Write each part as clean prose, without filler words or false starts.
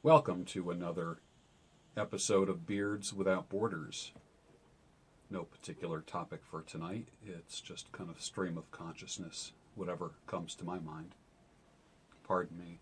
Welcome to another episode of Beards Without Borders. No particular topic for tonight. It's just kind of stream of consciousness, whatever comes to my mind. Pardon me.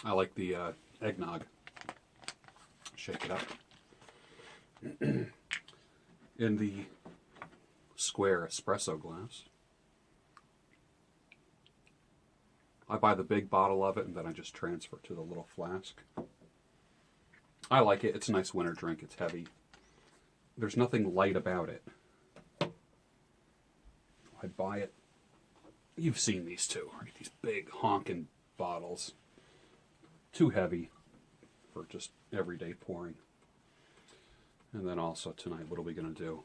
I like the eggnog. Shake it up. In the square espresso glass. I buy the big bottle of it and then I just transfer it to the little flask. I like it. It's a nice winter drink. It's heavy. There's nothing light about it. I buy it. You've seen these too, right? These big honking bottles. Too heavy for just everyday pouring. And then also tonight, what are we going to do?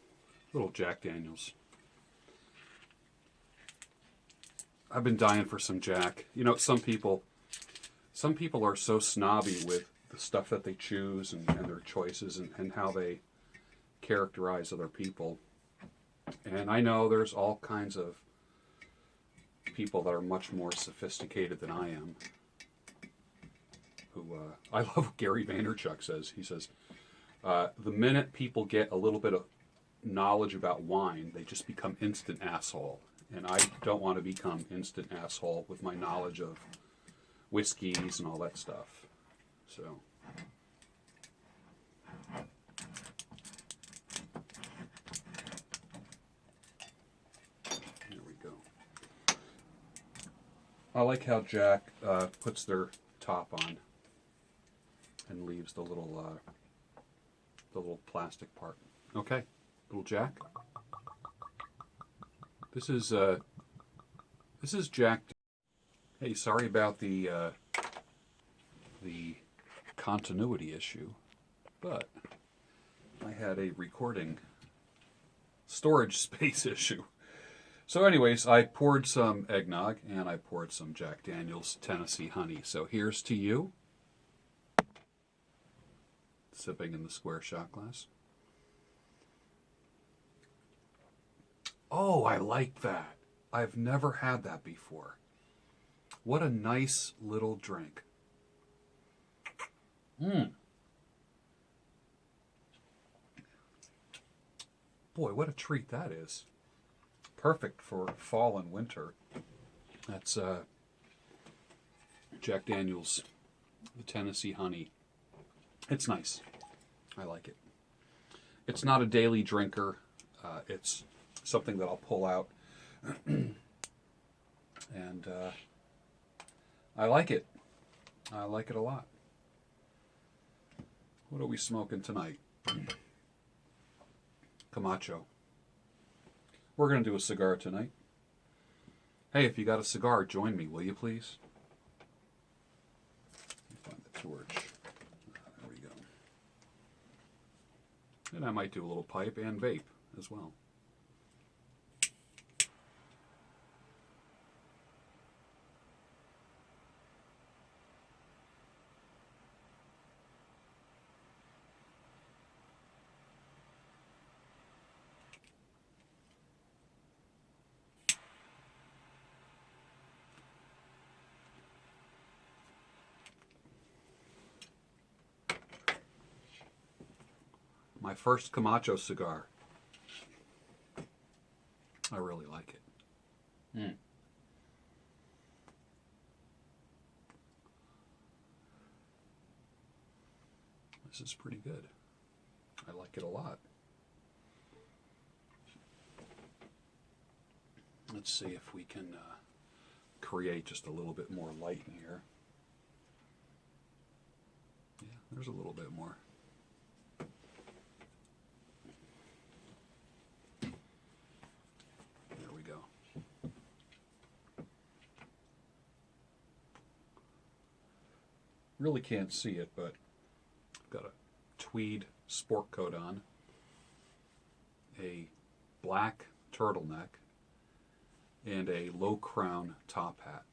Little Jack Daniels. I've been dying for some Jack. You know, some people are so snobby with the stuff that they choose and their choices and how they characterize other people. And I know there's all kinds of people that are much more sophisticated than I am. I love what Gary Vaynerchuk says. He says, the minute people get a little bit of knowledge about wine, they just become instant asshole. And I don't want to become instant asshole with my knowledge of whiskeys and all that stuff. So. There we go. I like how Jack puts their top on and leaves the little plastic part. Okay, little Jack. This is Jack. Hey, sorry about the continuity issue, but I had a recording storage space issue. So anyways, I poured some eggnog and I poured some Jack Daniel's Tennessee honey. So here's to you. Sipping in the square shot glass. Oh, I like that. I've never had that before. What a nice little drink. Boy, what a treat that is. Perfect for fall and winter. That's Jack Daniel's, the Tennessee honey. It's nice. I like it. It's not a daily drinker. It's something that I'll pull out. And I like it. I like it a lot. What are we smoking tonight? Camacho. We're going to do a cigar tonight. Hey, if you got a cigar, join me, will you please? Let me find the torch. There we go. And I might do a little pipe and vape as well. My first Camacho cigar. I really like it. This is pretty good. I like it a lot. Let's see if we can create just a little bit more light in here. Yeah, there's a little bit more. really can't see it, but I've got a tweed sport coat on, a black turtleneck, and a low crown top hat.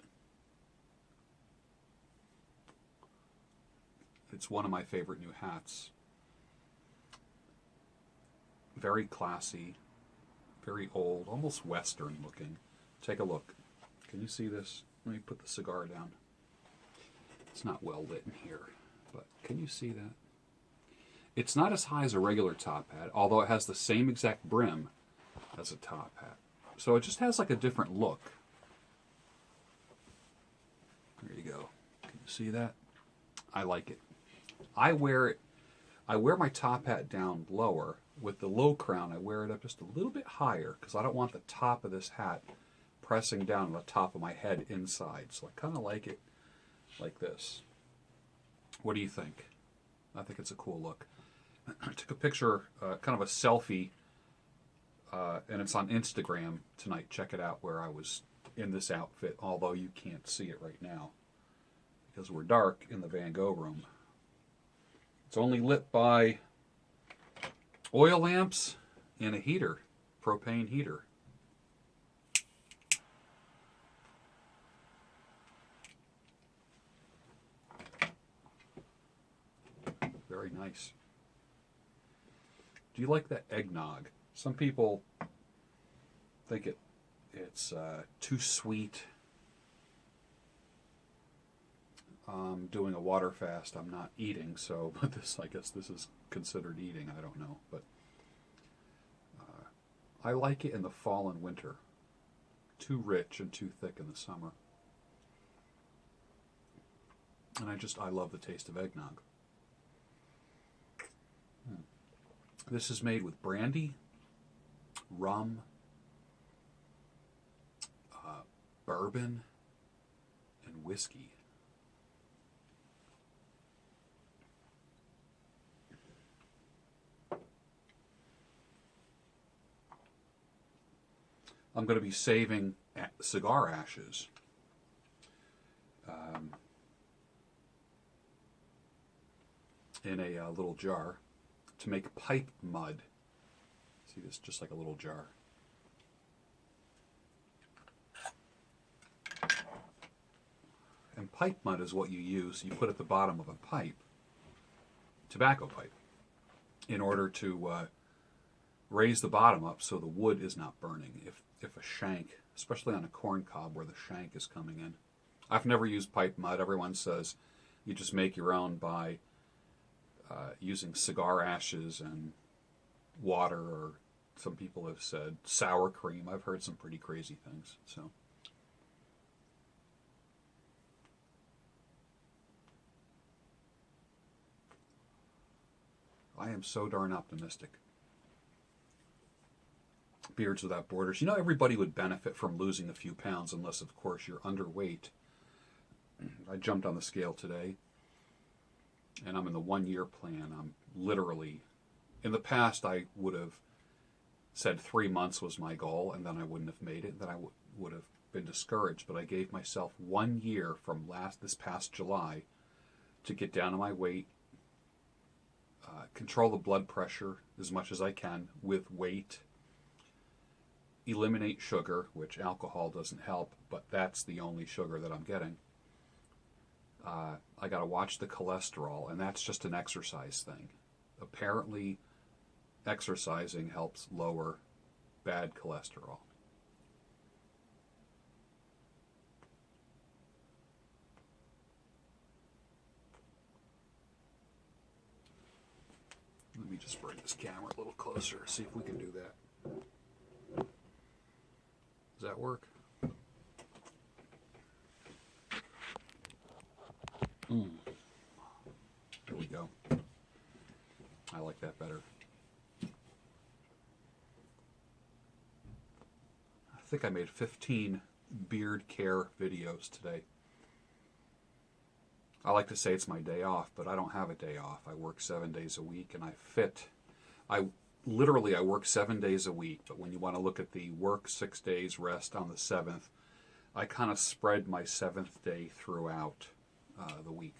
It's one of my favorite new hats. Very classy, very old, almost Western looking. Take a look. Can you see this? Let me put the cigar down. It's not well lit in here, but can you see that? It's not as high as a regular top hat, although it has the same exact brim as a top hat. So it just has like a different look. There you go. Can you see that? I like it. I wear my top hat down lower. With the low crown, I wear it up just a little bit higher because I don't want the top of this hat pressing down on the top of my head inside. So I kind of like it like this. What do you think? I think it's a cool look. I took a picture, kind of a selfie, and it's on Instagram tonight. Check it out, where I was in this outfit, although you can't see it right now because we're dark in the Van Gogh room. It's only lit by oil lamps and a heater, propane heater. Very nice. Do you like that eggnog? Some people think it's too sweet. I'm doing a water fast. I'm not eating, so but I guess this is considered eating. I don't know, but I like it in the fall and winter. Too rich and too thick in the summer. And I love the taste of eggnog. This is made with brandy, rum, bourbon, and whiskey. I'm going to be saving cigar ashes. In a little jar to make pipe mud. See this, just like a little jar. And pipe mud is what you use, you put at the bottom of a pipe, tobacco pipe, in order to raise the bottom up so the wood is not burning. If a shank, especially on a corn cob where the shank is coming in. I've never used pipe mud. Everyone says you just make your own by using cigar ashes and water, or some people have said sour cream. I've heard some pretty crazy things. So I am so darn optimistic. Beards Without Borders. You know, everybody would benefit from losing a few pounds unless, of course, you're underweight. I jumped on the scale today, and I'm in the 1-year plan. I'm literally, in the past, I would have said 3 months was my goal, and then I wouldn't have made it. Then I would have been discouraged. But I gave myself 1 year from this past July to get down to my weight, control the blood pressure as much as I can with weight, eliminate sugar, which alcohol doesn't help, but that's the only sugar that I'm getting. I got to watch the cholesterol, and that's just an exercise thing. Apparently, exercising helps lower bad cholesterol. Let me just bring this camera a little closer, see if we can do that. Does that work? There we go. I like that better. I think I made 15 beard care videos today. I like to say it's my day off, but I don't have a day off. I work 7 days a week, and I work 7 days a week, but when you want to look at the work 6 days, rest on the 7th, I kind of spread my 7th day throughout the week.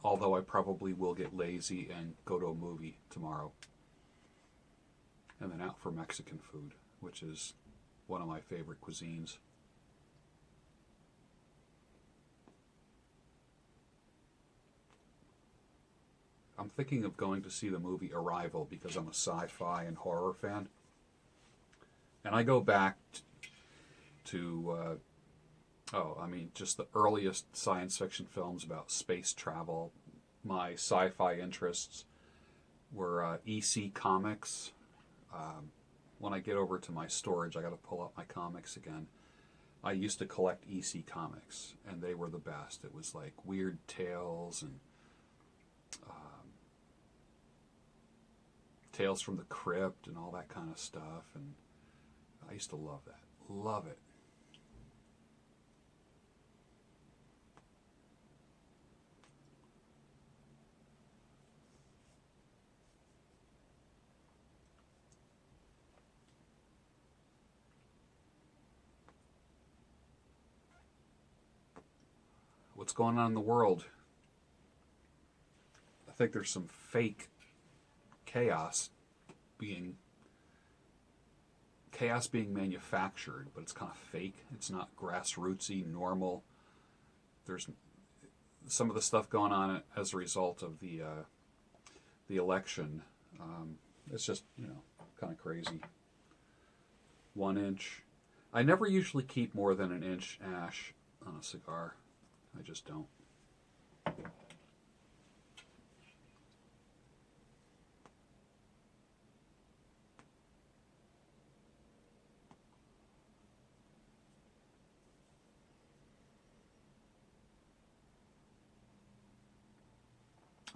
although I probably will get lazy and go to a movie tomorrow. And then out for Mexican food, which is one of my favorite cuisines. I'm thinking of going to see the movie Arrival because I'm a sci-fi and horror fan. And I go back to, just the earliest science fiction films about space travel. My sci-fi interests were EC comics. When I get over to my storage, I got to pull up my comics again. I used to collect EC comics, and they were the best. It was like Weird Tales and Tales from the Crypt and all that kind of stuff, and I used to love that. Love it. What's going on in the world? I think there's some fake chaos being manufactured, but it's kind of fake. It's not grassrootsy, normal. There's some of the stuff going on as a result of the election. It's just, kind of crazy. 1 inch. I never usually keep more than an inch ash on a cigar. I just don't.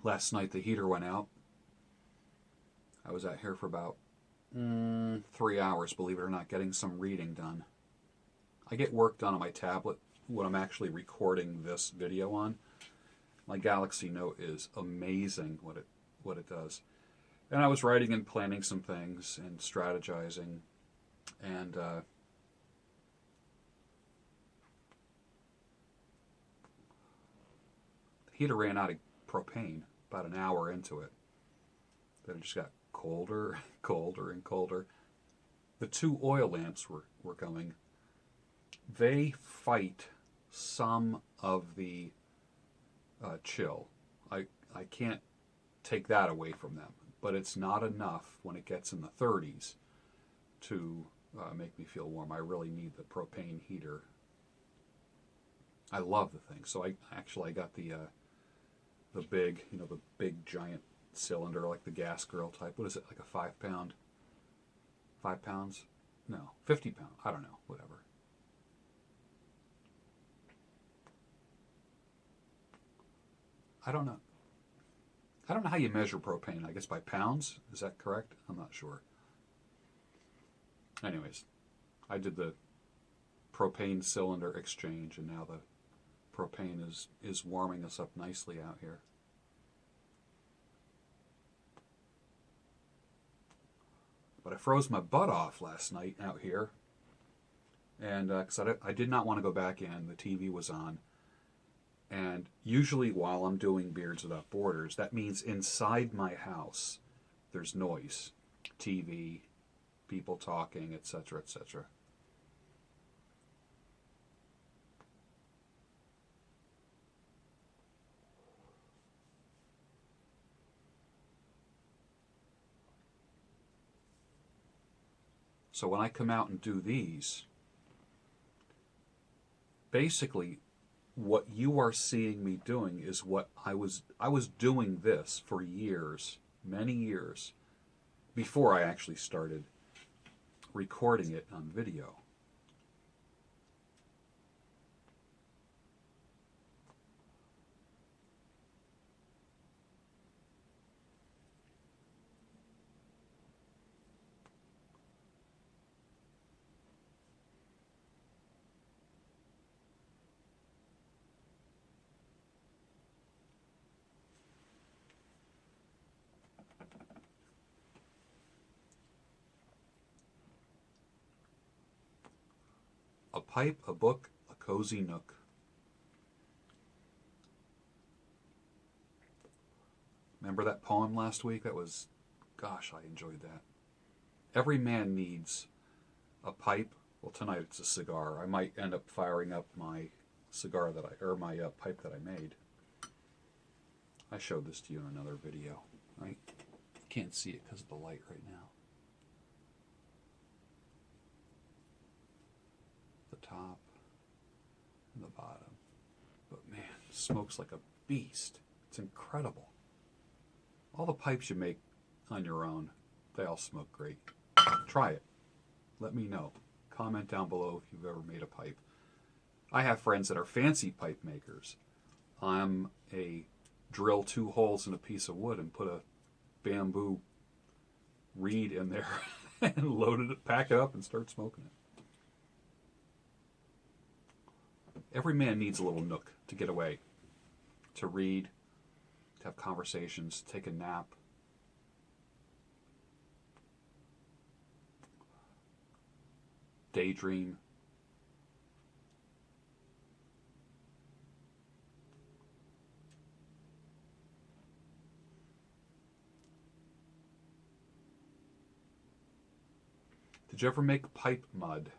Last night the heater went out. I was out here for about 3 hours, believe it or not, getting some reading done. I get work done on my tablet when I'm actually recording this video on. My Galaxy Note is amazing what it does. And I was writing and planning some things and strategizing, and the heater ran out of propane about an hour into it. Then it just got colder, colder, and colder. The 2 oil lamps were going. They fight some of the chill. I can't take that away from them, but it's not enough when it gets in the 30s to make me feel warm. I really need the propane heater. I love the thing. So I got the big giant cylinder, like the Gas Grill type. What is it, like a 5 pound? 5 pounds? No, 50 pound. I don't know, whatever. I don't know how you measure propane. I guess by pounds? Is that correct? I'm not sure. Anyways, I did the propane cylinder exchange, and now the propane is warming us up nicely out here. But I froze my butt off last night out here, and because I did not want to go back in. The TV was on. And usually while I'm doing Beards Without Borders, that means inside my house there's noise, TV, people talking, etc., etc. So when I come out and do these, basically what you are seeing me doing is what I was doing this for years, many years, before I actually started recording it on video. A pipe, a book, a cozy nook. Remember that poem last week? That was, gosh, I enjoyed that. Every man needs a pipe. Well, tonight it's a cigar. I might end up firing up my cigar that my pipe that I made. I showed this to you in another video, right? You can't see it because of the light right now. The top and the bottom. But man, it smokes like a beast. It's incredible. All the pipes you make on your own, they all smoke great. Try it. Let me know. Comment down below if you've ever made a pipe. I have friends that are fancy pipe makers. I'm a drill 2 holes in a piece of wood and put a bamboo reed in there and load it, pack it up, and start smoking it. Every man needs a little nook to get away, to read, to have conversations, take a nap. Daydream. Did you ever make pipe mud?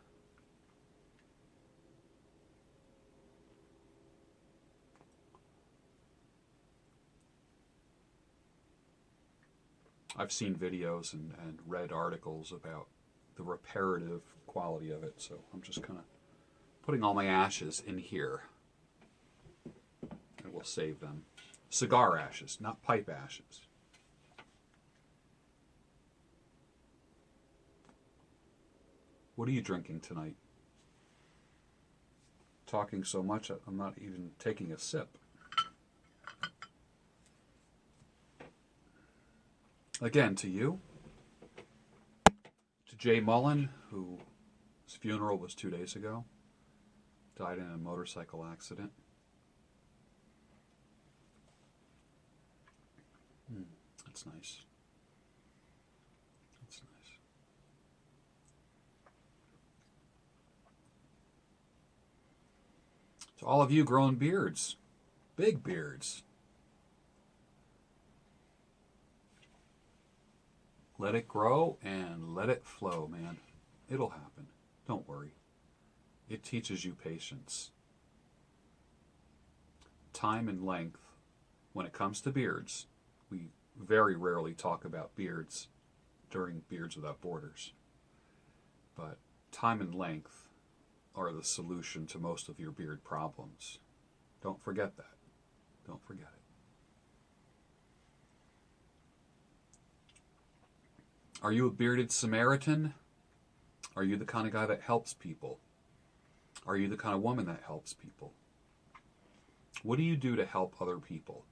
I've seen videos and read articles about the reparative quality of it, so I'm just kind of putting all my ashes in here, and we'll save them. Cigar ashes, not pipe ashes. What are you drinking tonight? Talking so much, I'm not even taking a sip. Again, to you, to Jay Mullen, whose funeral was 2 days ago, died in a motorcycle accident. That's nice. That's nice. To all of you growing beards, big beards, let it grow and let it flow, man. It'll happen. Don't worry. It teaches you patience. Time and length. When it comes to beards, we very rarely talk about beards during Beards Without Borders. But time and length are the solution to most of your beard problems. Don't forget that. Don't forget it. Are you a bearded Samaritan? Are you the kind of guy that helps people? Are you the kind of woman that helps people? What do you do to help other people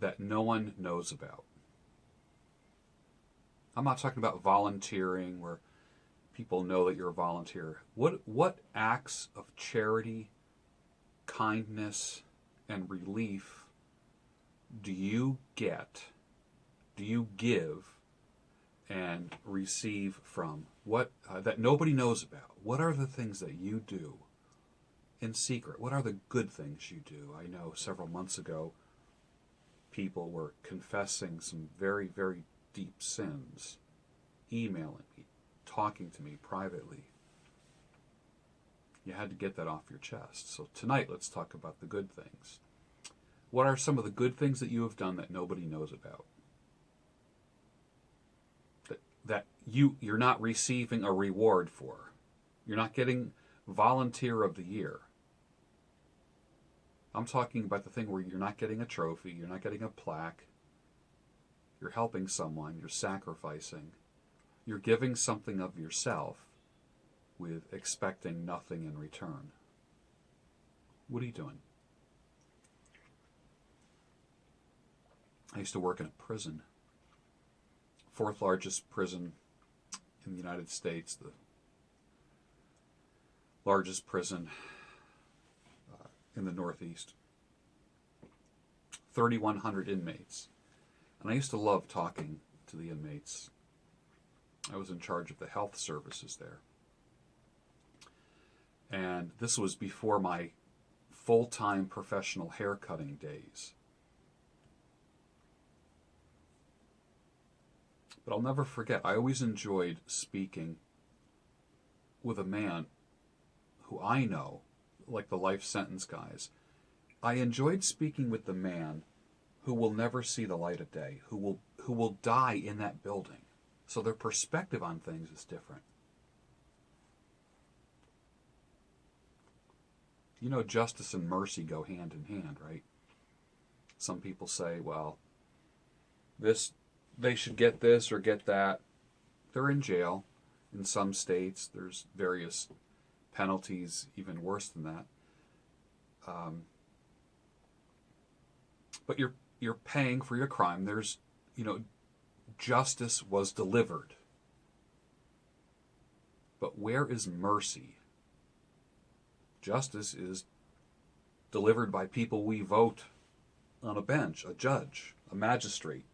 that no one knows about? I'm not talking about volunteering where people know that you're a volunteer. What acts of charity, kindness, and relief do you get, do you give, and receive from? What that nobody knows about? What are the things that you do in secret? What are the good things you do? I know several months ago people were confessing some very, very deep sins, emailing me, talking to me privately. You had to get that off your chest. So tonight let's talk about the good things. What are some of the good things that you have done that nobody knows about? That you're not receiving a reward for. You're not getting Volunteer of the Year. I'm talking about the thing where you're not getting a trophy, you're not getting a plaque, you're helping someone, you're sacrificing, you're giving something of yourself with expecting nothing in return. What are you doing? I used to work in a prison. 4th largest prison in the United States, the largest prison in the Northeast. 3,100 inmates. And I used to love talking to the inmates. I was in charge of the health services there. And this was before my full-time professional haircutting days. But I'll never forget, I always enjoyed speaking with a man who I know, like the life sentence guys. I enjoyed speaking with the man who will never see the light of day, who will die in that building. So their perspective on things is different. You know, justice and mercy go hand in hand, right? Some people say, well, they should get this or get that. They're in jail. In some states, there's various penalties even worse than that. But you're paying for your crime. There's, justice was delivered. But where is mercy? Justice is delivered by people we vote on a bench, a judge, a magistrate.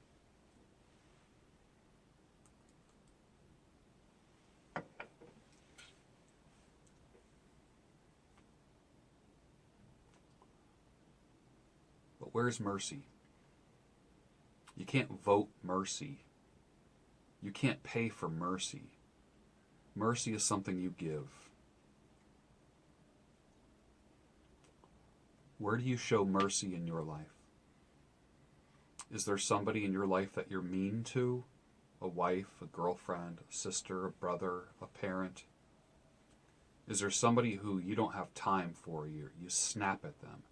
But where's mercy? You can't vote mercy. You can't pay for mercy. Mercy is something you give. Where do you show mercy in your life? Is there somebody in your life that you're mean to? A wife, a girlfriend, a sister, a brother, a parent? Is there somebody who you don't have time for? You snap at them?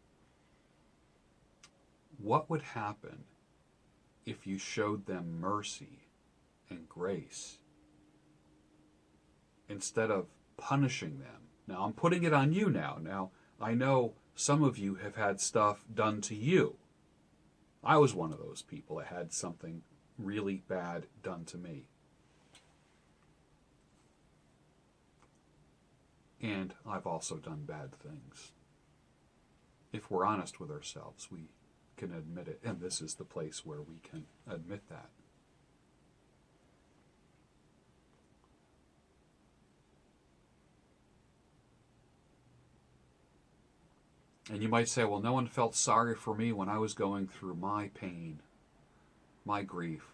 What would happen if you showed them mercy and grace instead of punishing them? Now, I'm putting it on you now. Now, I know some of you have had stuff done to you. I was one of those people that had something really bad done to me. And I've also done bad things. If we're honest with ourselves, we can admit it, and this is the place where we can admit that. And you might say, well, no one felt sorry for me when I was going through my pain, my grief.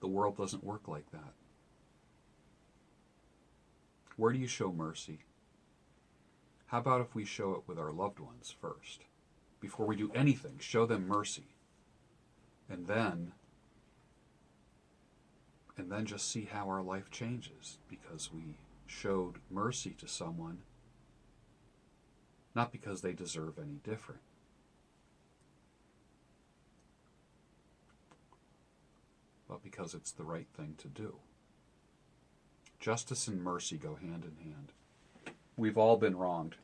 The world doesn't work like that. Where do you show mercy? How about if we show it with our loved ones first? Before we do anything, show them mercy. And then just see how our life changes, because we showed mercy to someone, not because they deserve any different. But because it's the right thing to do. Justice and mercy go hand in hand. We've all been wronged.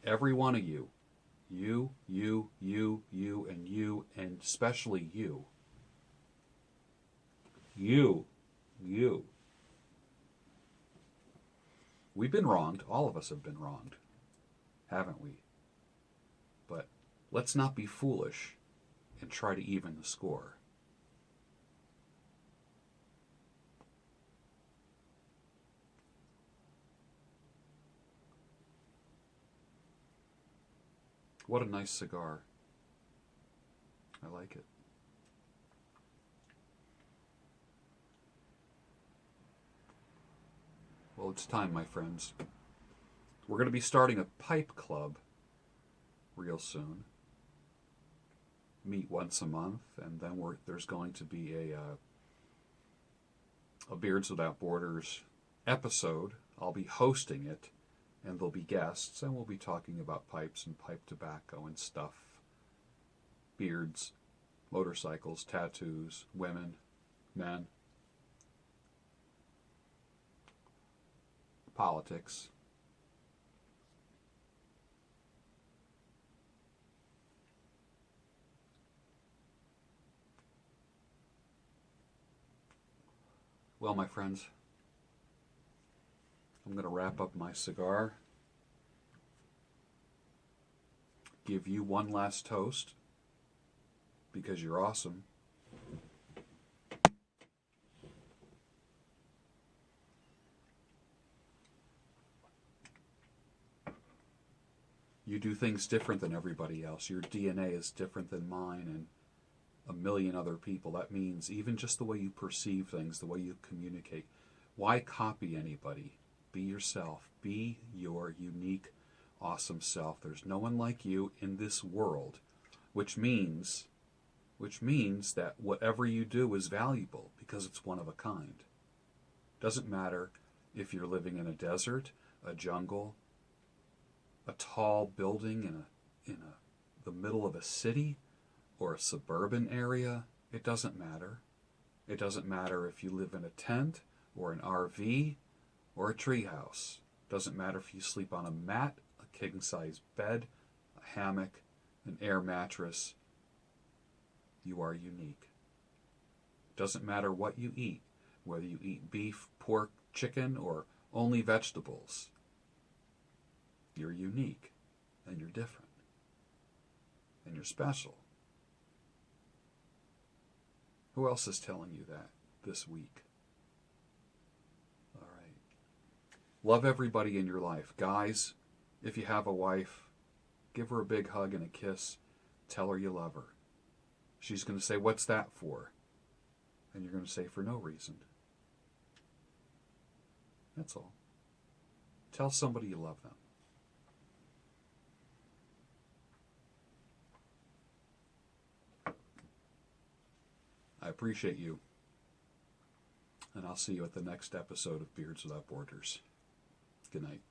Every one of you, and especially you. You. We've been wronged. All of us have been wronged, haven't we? But let's not be foolish and try to even the score. What a nice cigar. I like it. Well, it's time, my friends. We're going to be starting a pipe club real soon. Meet once a month, and then there's going to be a Beards Without Borders episode. I'll be hosting it, and there'll be guests, and we'll be talking about pipes and pipe tobacco and stuff. Beards, motorcycles, tattoos, women, men, politics. Well, my friends, I'm going to wrap up my cigar, give you one last toast, because you're awesome. You do things different than everybody else. Your DNA is different than mine and a million other people. That means even just the way you perceive things, the way you communicate. Why copy anybody? Be yourself. Be your unique, awesome self. There's no one like you in this world, which means that whatever you do is valuable because it's one of a kind. Doesn't matter if you're living in a desert, a jungle, a tall building in the middle of a city or a suburban area. It doesn't matter. It doesn't matter if you live in a tent or an RV or a treehouse. Doesn't matter if you sleep on a mat, a king-size bed, a hammock, an air mattress. You are unique. Doesn't matter what you eat, whether you eat beef, pork, chicken, or only vegetables. You're unique, and you're different, and you're special. Who else is telling you that this week? All right. Love everybody in your life. Guys, if you have a wife, give her a big hug and a kiss. Tell her you love her. She's going to say, "What's that for?" And you're going to say, "For no reason." That's all. Tell somebody you love them. I appreciate you. And I'll see you at the next episode of Beards Without Borders. Good night.